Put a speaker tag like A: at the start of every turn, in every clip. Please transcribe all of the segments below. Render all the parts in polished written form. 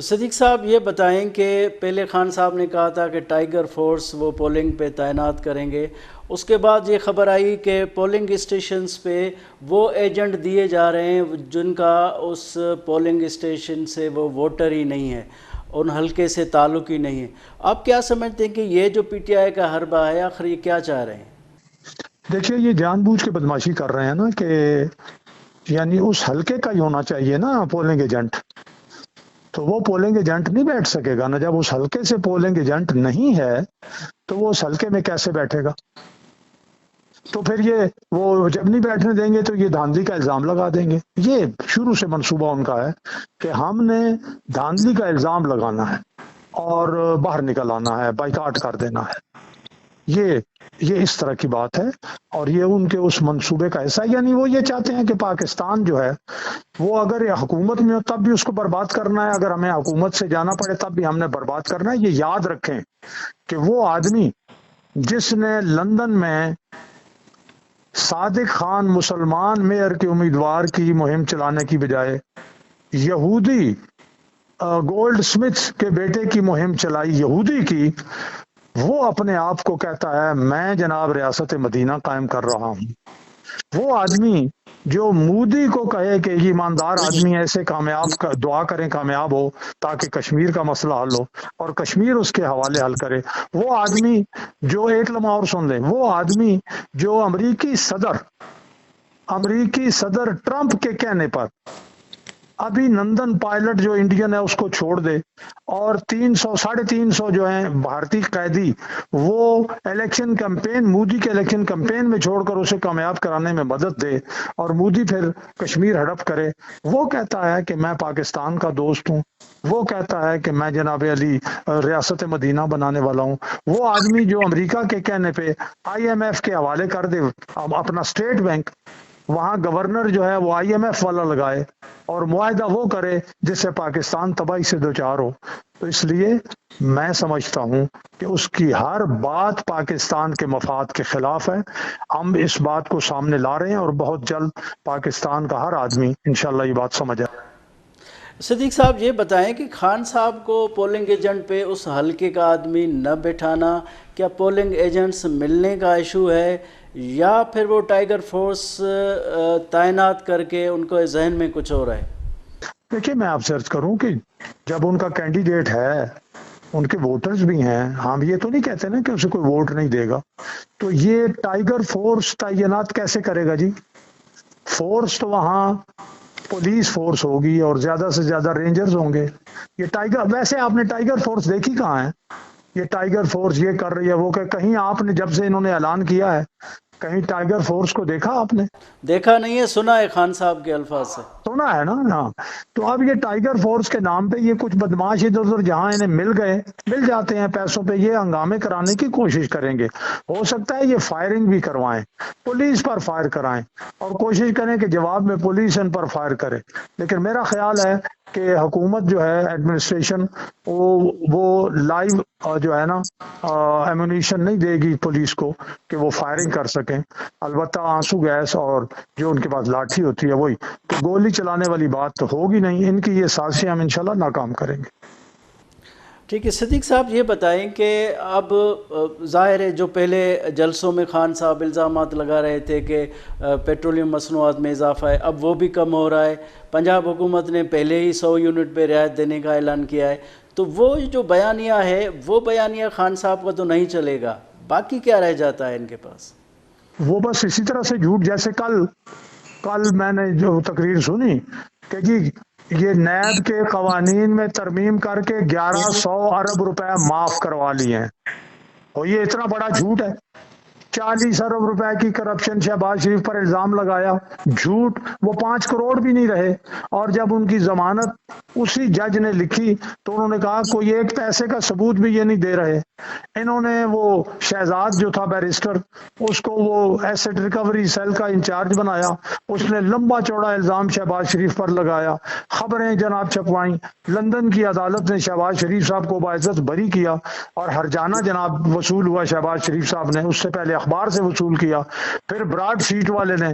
A: تو صدیق صاحب یہ بتائیں کہ پہلے خان صاحب نے کہا تھا کہ ٹائیگر فورس وہ پولنگ پہ تعینات کریں گے، اس کے بعد یہ خبر آئی کہ پولنگ اسٹیشنز پہ وہ ایجنٹ دیے جا رہے ہیں جن کا اس پولنگ اسٹیشن سے وہ ووٹر ہی نہیں ہے، ان حلقے سے تعلق ہی نہیں ہے۔ آپ کیا سمجھتے ہیں کہ یہ جو پی ٹی آئی کا حربہ ہے آخر یہ کیا چاہ رہے ہیں؟
B: دیکھیے یہ جان بوجھ کے بدماشی کر رہے ہیں نا، کہ یعنی اس حلقے کا ہی ہونا چاہیے نا پولنگ ایجنٹ، تو وہ پولنگ ایجنٹ نہیں بیٹھ سکے گا نا۔ جب اس حلقے سے پولنگ ایجنٹ نہیں ہے تو وہ اس حلقے میں کیسے بیٹھے گا؟ تو پھر یہ وہ جب نہیں بیٹھنے دیں گے تو یہ دھاندلی کا الزام لگا دیں گے۔ یہ شروع سے منصوبہ ان کا ہے کہ ہم نے دھاندلی کا الزام لگانا ہے اور باہر نکل آنا ہے، بائیکاٹ کر دینا ہے۔ یہ اس طرح کی بات ہے اور یہ ان کے اس منصوبے کا حصہ ہے۔ یعنی وہ یہ چاہتے ہیں کہ پاکستان جو ہے وہ اگر حکومت میں ہو تب بھی اس کو برباد کرنا ہے، اگر ہمیں حکومت سے جانا پڑے تب بھی ہم نے برباد کرنا ہے۔ یہ یاد رکھیں کہ وہ آدمی جس نے لندن میں صادق خان مسلمان میئر کے امیدوار کی مہم چلانے کی بجائے یہودی گولڈ سمتھ کے بیٹے کی مہم چلائی، یہودی کی، وہ اپنے آپ کو کہتا ہے میں جناب ریاست مدینہ قائم کر رہا ہوں۔ وہ آدمی جو مودی کو کہے کہ یہ ایماندار آدمی ایسے کامیاب، دعا کریں کامیاب ہو تاکہ کشمیر کا مسئلہ حل ہو اور کشمیر اس کے حوالے حل کرے، وہ آدمی جو ایک لمحہ اور سن لیں، وہ آدمی جو امریکی صدر ٹرمپ کے کہنے پر ابھی نندن پائلٹ جو انڈین ہے اس کو چھوڑ دے اور 300 جو ہیں بھارتی قیدی وہ الیکشن کمپین، مودی کے الیکشن کمپین میں چھوڑ کر اسے کامیاب کرانے میں مدد دے اور مودی پھر کشمیر ہڑپ کرے۔ وہ کہتا ہے کہ میں پاکستان کا دوست ہوں، وہ کہتا ہے کہ میں جناب علی ریاست مدینہ بنانے والا ہوں۔ وہ آدمی جو امریکہ کے کہنے پہ IMF کے حوالے کر دے اپنا اسٹیٹ بینک، وہاں گورنر جو ہے وہ IMF والا لگائے اور معاہدہ وہ کرے جس سے پاکستان تباہی سے دوچار ہو، تو اس لیے میں سمجھتا ہوں کہ اس کی ہر بات پاکستان کے مفاد کے خلاف ہے۔ ہم اس بات کو سامنے لا رہے ہیں اور بہت جلد پاکستان کا ہر آدمی انشاءاللہ یہ بات سمجھ آئے۔
A: صدیق صاحب یہ بتائیں کہ خان صاحب کو پولنگ ایجنٹ پہ اس حلقے کا آدمی نہ بٹھانا کیا پولنگ ایجنٹس ملنے کا ایشو ہے یا پھر وہ ٹائیگر فورس تعینات کر کے ان کو ذہن میں کچھ ہو رہا ہے؟
B: دیکھیے میں آپ سے عرض کروں کہ جب ان کا کینڈیڈیٹ ہے، ان کے ووٹرز بھی ہیں، ہم یہ تو نہیں کہتے نا کہ اسے کوئی ووٹ نہیں دے گا، تو یہ ٹائیگر فورس تعینات کیسے کرے گا جی؟ فورس تو وہاں پولیس فورس ہوگی اور زیادہ سے زیادہ رینجرز ہوں گے۔ یہ ٹائیگر، ویسے آپ نے ٹائیگر فورس دیکھی کہاں ہے؟ یہ ٹائیگر فورس یہ کر رہی ہے وہ کہ کہیں آپ نے جب سے انہوں نے اعلان کیا ہے کہیں ٹائیگر فورس کو دیکھا آپ نے؟
A: دیکھا نہیں ہے، سنا ہے خان صاحب کے الفاظ سے،
B: سنا ہے نا۔ ہاں، تو اب یہ ٹائیگر فورس کے نام پہ یہ کچھ بدماش ادھر ادھر جہاں انہیں مل جاتے ہیں پیسوں پہ، یہ ہنگامے کرانے کی کوشش کریں گے۔ ہو سکتا ہے یہ فائرنگ بھی کروائیں، پولیس پر فائر کرائیں اور کوشش کریں کہ جواب میں پولیس ان پر فائر کرے، لیکن میرا خیال ہے کہ حکومت جو ہے، ایڈمنسٹریشن، وہ لائیو جو ہے نا ایمونیشن نہیں دے گی پولیس کو کہ وہ فائرنگ کر سکیں۔ البتہ آنسو گیس اور جو ان کے پاس لاٹھی ہوتی ہے وہی، تو گولی چلانے والی بات تو ہوگی نہیں۔ ان کی یہ سازشیں ہم انشاءاللہ ناکام کریں گے۔
A: ٹھیک ہے صدیق صاحب یہ بتائیں کہ اب ظاہر ہے جو پہلے جلسوں میں خان صاحب الزامات لگا رہے تھے کہ پیٹرولیم مصنوعات میں اضافہ ہے، اب وہ بھی کم ہو رہا ہے، پنجاب حکومت نے پہلے ہی 100 یونٹ پہ رعایت دینے کا اعلان کیا ہے، تو وہ جو بیانیہ ہے وہ بیانیہ خان صاحب کا تو نہیں چلے گا، باقی کیا رہ جاتا ہے ان کے پاس؟
B: وہ بس اسی طرح سے جھوٹ، جیسے کل میں نے جو تقریر سنی کہ جی یہ نیب کے قوانین میں ترمیم کر کے 1100 ارب روپے معاف کروا لیے ہیں، اور یہ اتنا بڑا جھوٹ ہے۔ 40 ارب روپے کی کرپشن شہباز شریف پر الزام لگایا، جھوٹ، وہ 5 کروڑ بھی نہیں رہے، اور جب ان کی ضمانت اسی جج نے لکھی تو انہوں نے کہا کوئی ایک پیسے کا ثبوت بھی یہ نہیں دے رہے۔ انہوں نے وہ شہزاد جو تھا بیرسٹر، اس کو وہ ایسٹ ریکوری سیل کا انچارج بنایا، اس نے لمبا چوڑا الزام شہباز شریف پر لگایا، خبریں جناب چھپوائیں، لندن کی عدالت نے شہباز شریف صاحب کو باعزت بری کیا اور ہرجانہ جناب وصول ہوا شہباز شریف صاحب نے، اس سے پہلے اخبار سے وصول کیا، پھر براڈ شیٹ والے نے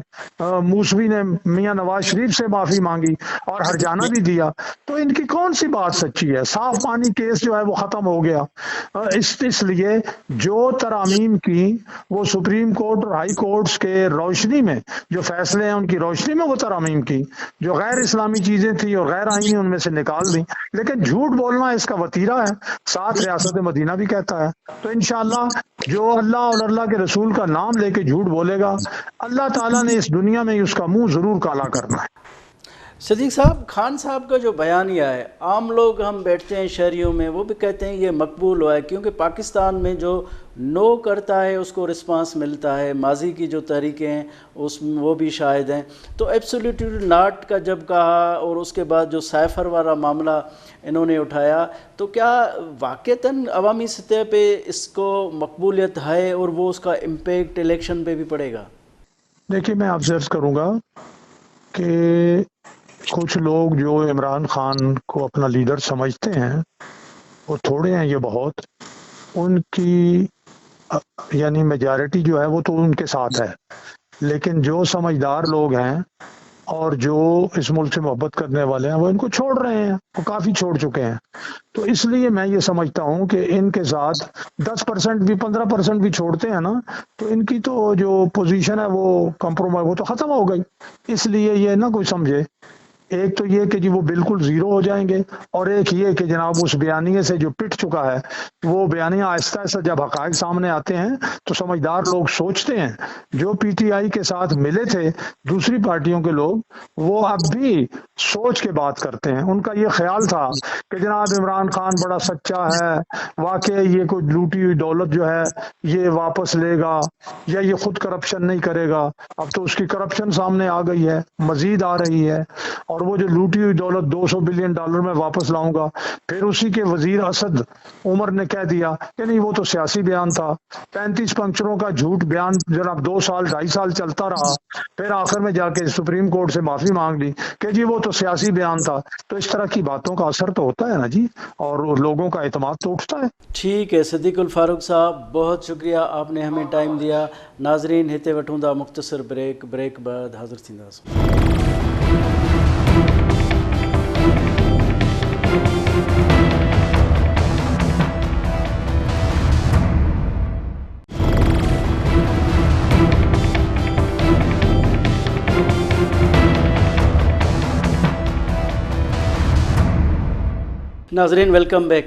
B: موسوی نے میاں نواز شریف سے معافی مانگی اور ہرجانہ بھی دیا، تو ان کی کون سی بات سچی ہے؟ صاف پانی کیس جو ہے وہ ختم ہو گیا۔ اس لیے جو ترامیم کی وہ سپریم کورٹ اور ہائی کورٹس کے روشنی میں جو فیصلے ہیں ان کی روشنی میں وہ ترامیم کی، جو غیر اسلامی چیزیں تھیں اور غیر آئینی ان میں سے نکال دیں، لیکن جھوٹ بولنا اس کا وتیرہ ہے، ساتھ ریاست مدینہ بھی کہتا ہے۔ تو انشاءاللہ جو اللہ اور اللہ کے رسول کا نام لے کے جھوٹ بولے گا، اللہ تعالیٰ نے اس دنیا میں اس کا منہ ضرور کالا کرنا ہے۔
A: صدیق صاحب، خان صاحب کا جو بیانیہ ہے، عام لوگ ہم بیٹھتے ہیں شہریوں میں وہ بھی کہتے ہیں یہ مقبول ہوا ہے، کیونکہ پاکستان میں جو نو کرتا ہے اس کو رسپانس ملتا ہے، ماضی کی جو تحریکیں ہیں اس میں وہ بھی شاہد ہیں۔ تو ایبسولیٹلی ناٹ کا جب کہا اور اس کے بعد جو سائفر والا معاملہ انہوں نے اٹھایا، تو کیا واقعتاً عوامی سطح پہ اس کو مقبولیت ہے اور وہ اس کا امپیکٹ الیکشن پہ بھی پڑے گا؟
B: دیکھیے میں آبزرو کروں گا کہ کچھ لوگ جو عمران خان کو اپنا لیڈر سمجھتے ہیں وہ تھوڑے ہیں، یہ بہت، ان کی یعنی میجارٹی جو ہے وہ تو ان کے ساتھ ہے، لیکن جو سمجھدار لوگ ہیں اور جو اس ملک سے محبت کرنے والے ہیں وہ ان کو چھوڑ رہے ہیں، وہ کافی چھوڑ چکے ہیں۔ تو اس لیے میں یہ سمجھتا ہوں کہ ان کے ساتھ 10% بھی 15% بھی چھوڑتے ہیں نا، تو ان کی تو جو پوزیشن ہے وہ کمپرومائز وہ تو ختم ہو گئی۔ اس لیے یہ نہ کوئی سمجھے، ایک تو یہ کہ جی وہ بالکل زیرو ہو جائیں گے، اور ایک یہ کہ جناب اس بیانیے سے جو پٹ چکا ہے وہ بیانیہ آہستہ آہستہ جب حقائق سامنے آتے ہیں تو سمجھدار لوگ سوچتے ہیں، جو پی ٹی آئی کے ساتھ ملے تھے دوسری پارٹیوں کے لوگ وہ اب بھی سوچ کے بات کرتے ہیں۔ ان کا یہ خیال تھا کہ جناب عمران خان بڑا سچا ہے، واقعی یہ کوئی لوٹی ہوئی دولت جو ہے یہ واپس لے گا یا یہ خود کرپشن نہیں کرے گا۔ اب تو اس کی کرپشن سامنے آ گئی ہے، مزید آ رہی ہے، اور وہ جو لوٹی ہوئی دولت $200 بلین میں واپس لاؤں گا۔ پھر اسی کے وزیر اسد عمر نے کہہ دیا کہ نہیں وہ تو سیاسی بیان تھا۔ 35 پنکچروں کا جھوٹ بیان جناب 2 سال 2.5 سال چلتا رہا، پھر آخر میں جا کے سپریم کورٹ سے معافی مانگ لی کہ جی وہ تو سیاسی بیان تھا۔ تو اس طرح کی باتوں کا اثر تو ہوتا ہے نا جی، اور لوگوں کا اعتماد تو اٹھتا ہے۔
A: ٹھیک ہے صدیق الفاروق صاحب، بہت شکریہ، آپ نے ہمیں ٹائم دیا۔ ناظرین ہتے وٹھوں دا مختصر بریک بعد حاضر تھینداسوں۔ ناظرین ویلکم بیک۔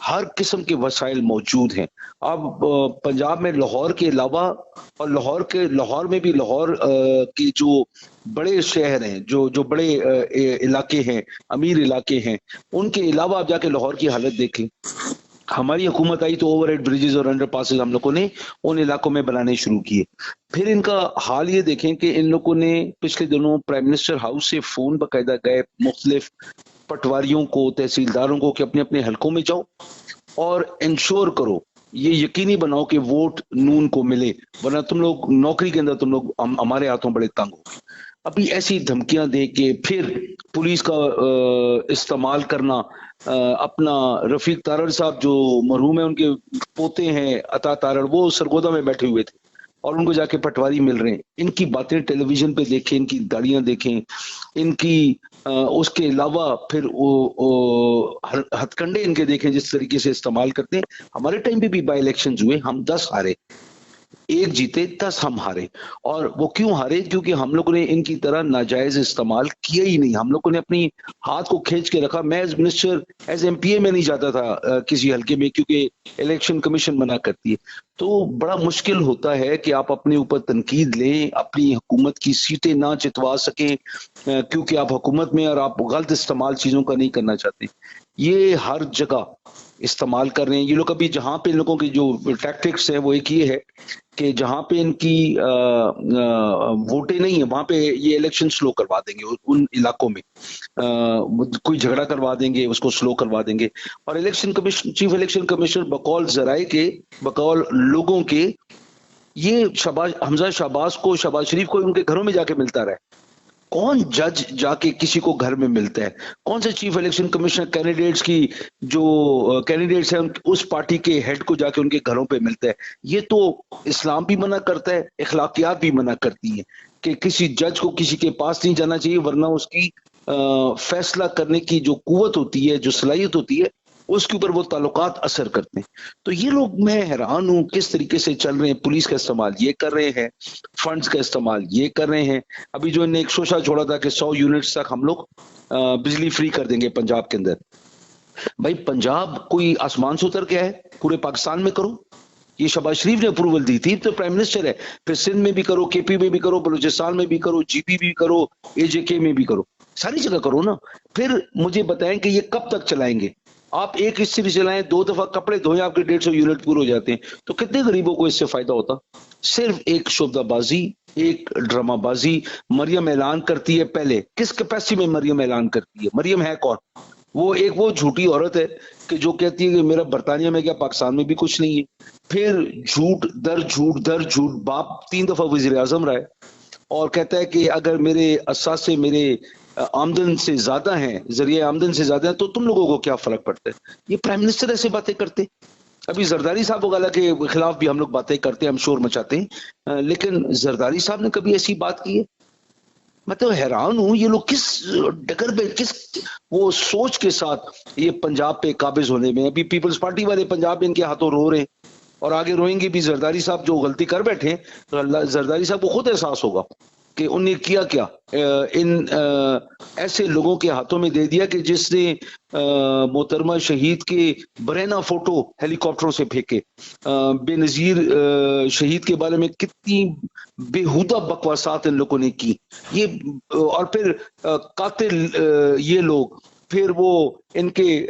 C: ہر قسم کے وسائل موجود ہیں. اب پنجاب میں لاہور کے علاوہ اور لاہور میں بھی لاہور کے جو بڑے شہر ہیں, جو بڑے علاقے ہیں, امیر علاقے ہیں, ان کے علاوہ آپ جا کے لاہور کی حالت دیکھیں. ہماری حکومت آئی تو اوور ہیڈ بریجز اور انڈر پاسز ہم لوگوں نے ان علاقوں میں بنانے شروع کیے. پھر ان کا حال یہ دیکھیں کہ ان لوگوں نے پچھلے دنوں پرائم منسٹر ہاؤس سے فون باقاعدہ گئے مختلف پٹواریوں کو, تحصیلداروں کو کہ اپنے اپنے حلقوں میں جاؤ اور انشور کرو, یہ یقینی بناؤ کہ ووٹ نون کو ملے, ورنہ تم لوگ نوکری کے اندر تم لوگ ہمارے ہاتھوں بڑے تنگ ہو گئے. ابھی ایسی دھمکیاں دے کے پھر پولیس کا استعمال کرنا. اپنا رفیق تارڑ صاحب جو مرحوم ہیں, ان کے پوتے ہیں عطا تارڑ, وہ سرگودا میں بیٹھے ہوئے تھے اور ان کو جا کے پٹواری مل رہے ہیں. ان کی باتیں ٹیلی ویژن پہ دیکھیں, ان کی داڑیاں دیکھیں, ان کی اس کے علاوہ پھر ہتھ کنڈے ان کے دیکھیں جس طریقے سے استعمال کرتے ہیں. ہمارے ٹائم پہ بھی بائی الیکشن ہوئے, ہم 10 ہارے, 1 جیتے 10 ہم ہارے. اور وہ کیوں ہارے؟ کیونکہ ہم لوگوں نے ان کی طرح ناجائز استعمال کیا ہی نہیں. ہم لوگوں نے اپنی ہاتھ کو کھینچ کے رکھا. میں as minister as M P A میں نہیں جاتا تھا کسی حلقے میں, کیونکہ الیکشن کمیشن منع کرتی ہے. تو بڑا مشکل ہوتا ہے کہ آپ اپنے اوپر تنقید لیں, اپنی حکومت کی سیٹیں نہ جتوا سکیں کیونکہ آپ حکومت میں اور آپ غلط استعمال چیزوں کا نہیں کرنا چاہتے. یہ ہر جگہ استعمال کر رہے ہیں یہ لوگ. ابھی جہاں پہ ان لوگوں کی جو ٹیکٹکس ہے وہ ایک یہ ہے کہ جہاں پہ ان کی ووٹیں نہیں ہیں وہاں پہ یہ الیکشن سلو کروا دیں گے. ان علاقوں میں کوئی جھگڑا کروا دیں گے, اس کو سلو کروا دیں گے. اور election commission, chief election commissioner بقول ذرائع کے, بقول لوگوں کے, یہ حمزہ شہباز کو, شہباز شریف کو ان کے گھروں میں جا کے ملتا رہا. کون جج جا کے کسی کو گھر میں ملتا ہے؟ کون سے چیف الیکشن کمیشنر کینڈیڈیٹس کی جو کینڈیڈیٹس ہیں اس پارٹی کے ہیڈ کو جا کے ان کے گھروں پہ ملتا ہے؟ یہ تو اسلام بھی منع کرتا ہے, اخلاقیات بھی منع کرتی ہیں کہ کسی جج کو کسی کے پاس نہیں جانا چاہیے, ورنہ اس کی فیصلہ کرنے کی جو قوت ہوتی ہے, جو صلاحیت ہوتی ہے, اس کے اوپر وہ تعلقات اثر کرتے ہیں. تو یہ لوگ, میں حیران ہوں کس طریقے سے چل رہے ہیں. پولیس کا استعمال یہ کر رہے ہیں, فنڈز کا استعمال یہ کر رہے ہیں. ابھی جو انہوں نے ایک شوشہ چھوڑا تھا کہ 100 یونٹس تک ہم لوگ بجلی فری کر دیں گے پنجاب کے اندر. بھائی پنجاب کوئی آسمان سے اتر کے ہے؟ پورے پاکستان میں کرو. یہ شہباز شریف نے اپروول دی تھی, تو پرائم منسٹر ہے. پھر سندھ میں بھی کرو, کے پی میں بھی کرو, بلوچستان میں بھی کرو, جی پی بھی کرو, اے جے کے میں بھی کرو, ساری جگہ کرو نا. پھر مجھے بتائیں کہ یہ کب تک چلائیں گے؟ آپ ایک حصے بھی چلائیں, 2 دفعہ کپڑے دھوئیں, آپ کے 150 یونٹ پورے ہو جاتے ہیں. تو کتنے غریبوں کو اس سے فائدہ ہوتا؟ صرف ایک شعبدہ بازی, ایک ڈرامہ بازی. مریم اعلان کرتی ہے, پہلے کس کیپیسٹی میں مریم اعلان کرتی ہے؟ مریم ہے کون؟ وہ جھوٹی عورت ہے کہ جو کہتی ہے کہ میرا برطانیہ میں کیا پاکستان میں بھی کچھ نہیں ہے. پھر جھوٹ در جھوٹ. باپ 3 دفعہ وزیر اعظم رہا ہے اور کہتا ہے کہ اگر میرے اثاثے میرے آمدن سے زیادہ ہیں, ذریعہ آمدن سے زیادہ ہیں, تو تم لوگوں کو کیا فرق پڑتا ہے؟ یہ پرائم منسٹر ایسے باتیں کرتے. ابھی زرداری صاحب وغیرہ کے خلاف بھی ہم لوگ باتیں کرتے ہیں, ہم شور مچاتے ہیں, لیکن زرداری صاحب نے کبھی ایسی بات کی ہے؟ میں تو حیران ہوں یہ لوگ کس ڈگر پہ, کس وہ سوچ کے ساتھ یہ پنجاب پہ قابض ہونے میں. ابھی پیپلز پارٹی والے پنجاب میں ان کے ہاتھوں رو رہے ہیں اور آگے روئیں گے بھی. زرداری صاحب جو غلطی کر بیٹھے, تو زرداری صاحب کو خود احساس ہوگا کہ انہوں نے کیا کیا. ان ایسے لوگوں کے ہاتھوں میں دے دیا کہ جس نے محترمہ شہید کے برہنہ فوٹو ہیلی کاپٹروں سے پھینکے. بے نظیر شہید کے بارے میں کتنی بےہودہ بکواسات ان لوگوں نے کی. یہ اور پھر قاتل یہ لوگ, پھر وہ ان کے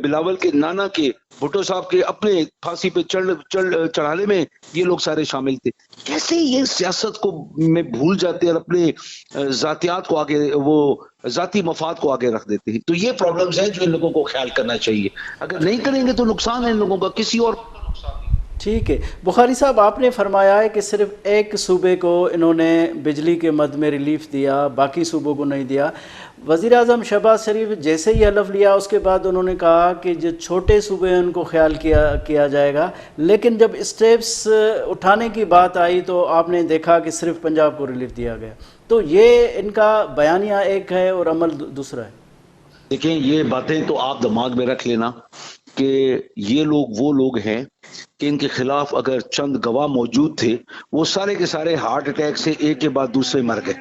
C: بلاول کے نانا کے, بھٹو صاحب کے اپنے پھانسی پہ چڑھانے میں یہ لوگ سارے شامل تھے. کیسے یہ سیاست کو میں بھول جاتے ہیں اور اپنے ذاتیات کو آگے, وہ ذاتی مفاد کو آگے رکھ دیتے ہیں. تو یہ پرابلمز ہیں جو ان لوگوں کو خیال کرنا چاہیے. اگر نہیں کریں گے تو نقصان ہے ان لوگوں کا, کسی اور
A: ٹھیک ہے. بخاری صاحب, آپ نے فرمایا ہے کہ صرف ایک صوبے کو انہوں نے بجلی کے مد میں ریلیف دیا, باقی صوبوں کو نہیں دیا. وزیر اعظم شہباز شریف جیسے ہی حلف لیا اس کے بعد انہوں نے کہا کہ جو چھوٹے صوبے ہیں ان کو خیال کیا جائے گا, لیکن جب اسٹیپس اٹھانے کی بات آئی تو آپ نے دیکھا کہ صرف پنجاب کو ریلیف دیا گیا. تو یہ ان کا بیانیہ ایک ہے اور عمل دوسرا ہے.
C: دیکھیں, یہ باتیں تو آپ دماغ میں رکھ لینا کہ یہ لوگ وہ لوگ ہیں کہ ان کے خلاف اگر چند گواہ موجود تھے, وہ سارے کے سارے ہارٹ اٹیک سے ایک کے بعد دوسرے مر گئے.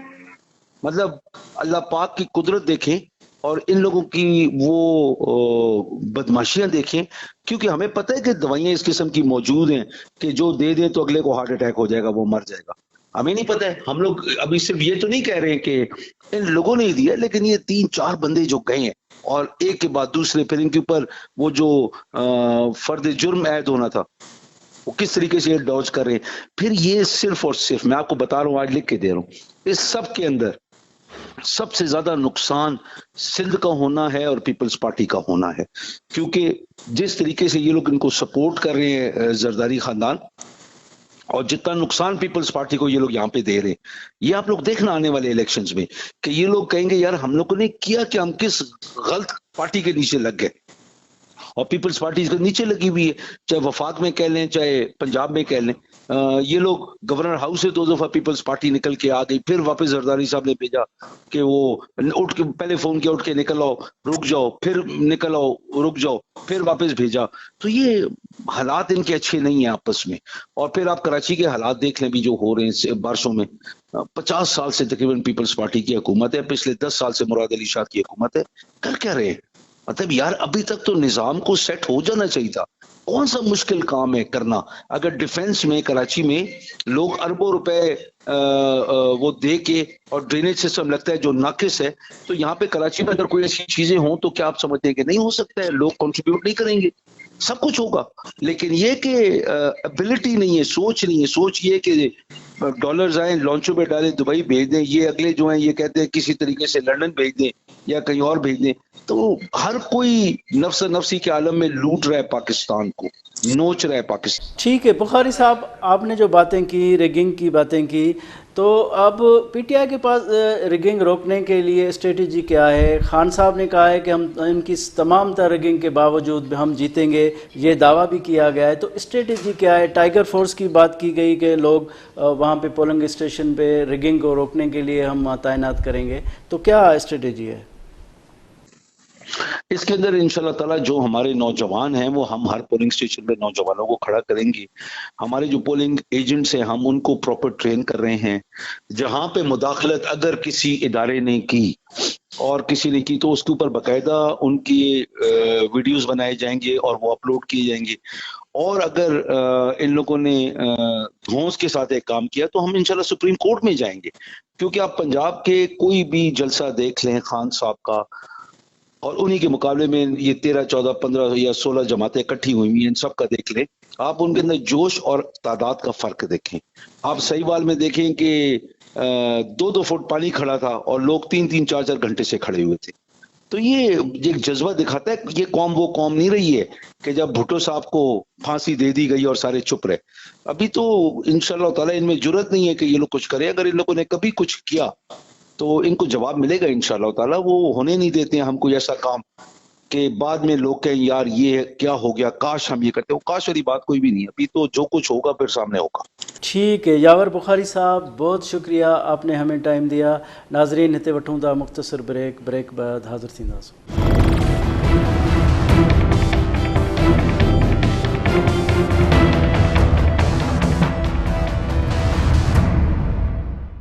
C: مطلب اللہ پاک کی قدرت دیکھیں اور ان لوگوں کی وہ بدماشیاں دیکھیں، کیونکہ ہمیں پتہ ہے کہ دوائیاں اس قسم کی موجود ہیں کہ جو دے دیں تو اگلے کو ہارٹ اٹیک ہو جائے گا، وہ مر جائے گا. ہمیں نہیں پتہ ہے. ہم لوگ ابھی صرف یہ تو نہیں کہہ رہے کہ ان لوگوں نے دیا، لیکن یہ 3-4 بندے جو گئے ہیں اور ایک کے بعد دوسرے، پھر ان کے اوپر وہ جو فرد جرم عائد ہونا تھا وہ کس طریقے سے یہ ڈاج کر رہے ہیں. پھر یہ صرف اور صرف میں آپ کو بتا رہا ہوں، آج لکھ کے دے رہا ہوں، اس سب کے اندر سب سے زیادہ نقصان سندھ کا ہونا ہے اور پیپلز پارٹی کا ہونا ہے، کیونکہ جس طریقے سے یہ لوگ ان کو سپورٹ کر رہے ہیں زرداری خاندان، اور جتنا نقصان پیپلز پارٹی کو یہ لوگ یہاں پہ دے رہے ہیں، یہ آپ لوگ دیکھنا آنے والے الیکشنز میں کہ یہ لوگ کہیں گے یار ہم لوگوں نے کیا کہ ہم کس غلط پارٹی کے نیچے لگ گئے. اور پیپلز پارٹی کے نیچے لگی ہوئی ہے، چاہے وفاق میں کہہ لیں چاہے پنجاب میں کہہ لیں. یہ لوگ گورنر ہاؤس سے 2 دفعہ پیپلز پارٹی نکل کے آ گئی، پھر واپس زرداری صاحب نے بھیجا کہ وہ اٹھ کے پہلے فون کیا اٹھ کے نکل آؤ رک جاؤ، پھر نکل آؤ رک جاؤ، پھر واپس بھیجا. تو یہ حالات ان کے اچھے نہیں ہیں آپس میں. اور پھر آپ کراچی کے حالات دیکھ لیں بھی جو ہو رہے ہیں بارشوں میں. 50 سال سے تقریباً پیپلز پارٹی کی حکومت ہے، پچھلے 10 سال سے مراد علی شاہ کی حکومت ہے. کر کیا رہے ہیں؟ مطلب یار ابھی تک تو نظام کو سیٹ ہو جانا چاہیے تھا. کون سا مشکل کام ہے کرنا؟ اگر ڈیفنس میں کراچی میں لوگ اربوں روپے وہ دے کے اور ڈرینیج سسٹم لگتا ہے جو ناقص ہے، تو یہاں پہ کراچی میں اگر کوئی ایسی چیزیں ہوں تو کیا آپ سمجھتے ہیں کہ نہیں ہو سکتا ہے؟ لوگ کنٹریبیوٹ نہیں کریں گے، سب کچھ ہوگا. لیکن یہ کہ ابیلٹی نہیں ہے، سوچ نہیں ہے. سوچ یہ کہ ڈالرز آئیں لانچوں پہ ڈالیں دبئی بھیج دیں، یہ اگلے جو ہیں یہ کہتے ہیں کسی طریقے سے لندن بھیج دیں یا کہیں اور بھیج دیں. تو ہر کوئی نفس نفسی کے عالم میں لوٹ رہا ہے پاکستان کو، نوچ رہا ہے پاکستان.
A: ٹھیک ہے بخاری صاحب، آپ نے جو باتیں کی، ریگنگ کی باتیں کی، تو اب پی ٹی آئی کے پاس ریگنگ روکنے کے لیے اسٹریٹجی کیا ہے؟ خان صاحب نے کہا ہے کہ ہم ان کی تمام تر ریگنگ کے باوجود ہم جیتیں گے، یہ دعویٰ بھی کیا گیا ہے. تو اسٹریٹجی کیا ہے؟ ٹائیگر فورس کی بات کی گئی کہ لوگ وہاں پہ پولنگ اسٹیشن پہ ریگنگ کو روکنے کے لیے ہم تعینات کریں گے. تو کیا اسٹریٹجی ہے؟
C: اس کے اندر انشاءاللہ تعالیٰ جو ہمارے نوجوان ہیں وہ ہم ہر پولنگ اسٹیشن پہ نوجوانوں کو کھڑا کریں گے. ہمارے جو پولنگ ایجنٹس ہیں ہم ان کو پراپر ٹرین کر رہے ہیں. جہاں پہ مداخلت اگر کسی ادارے نے کی اور کسی نے کی تو اس کے اوپر باقاعدہ ان کی ویڈیوز بنائے جائیں گے اور وہ اپلوڈ کیے جائیں گے. اور اگر ان لوگوں نے دھونس کے ساتھ ایک کام کیا تو ہم انشاءاللہ سپریم کورٹ میں جائیں گے. کیونکہ آپ پنجاب کے کوئی بھی جلسہ دیکھ لیں خان صاحب کا، اور انہی کے مقابلے میں یہ 13, 14, 15 یا 16 جماعتیں اکٹھی ہوئی ہیں، ان سب کا دیکھ لیں. آپ ان کے اندر جوش اور تعداد کا فرق دیکھیں. آپ صحیح وال میں دیکھیں کہ 2 فٹ پانی کھڑا تھا اور لوگ 3, 4 گھنٹے سے کھڑے ہوئے تھے. تو یہ ایک جذبہ دکھاتا ہے. یہ قوم وہ قوم نہیں رہی ہے کہ جب بھٹو صاحب کو پھانسی دے دی گئی اور سارے چپ رہے. ابھی تو انشاءاللہ تعالیٰ ان میں جرت نہیں ہے کہ یہ لوگ کچھ کریں. اگر ان لوگوں نے کبھی کچھ کیا تو ان کو جواب ملے گا انشاءاللہ تعالیٰ. وہ ہونے نہیں دیتے ہیں ہم کوئی ایسا کام کہ بعد میں لوگ کہیں یار یہ کیا ہو گیا، کاش ہم یہ کرتے. وہ کاش والی بات کوئی بھی نہیں ہے. ابھی تو جو کچھ ہوگا پھر سامنے ہوگا.
A: ٹھیک ہے یاور بخاری صاحب، بہت شکریہ آپ نے ہمیں ٹائم دیا. ناظرین ہتے وٹھوں تا مختصر بریک بعد حاضر تھینداسوں.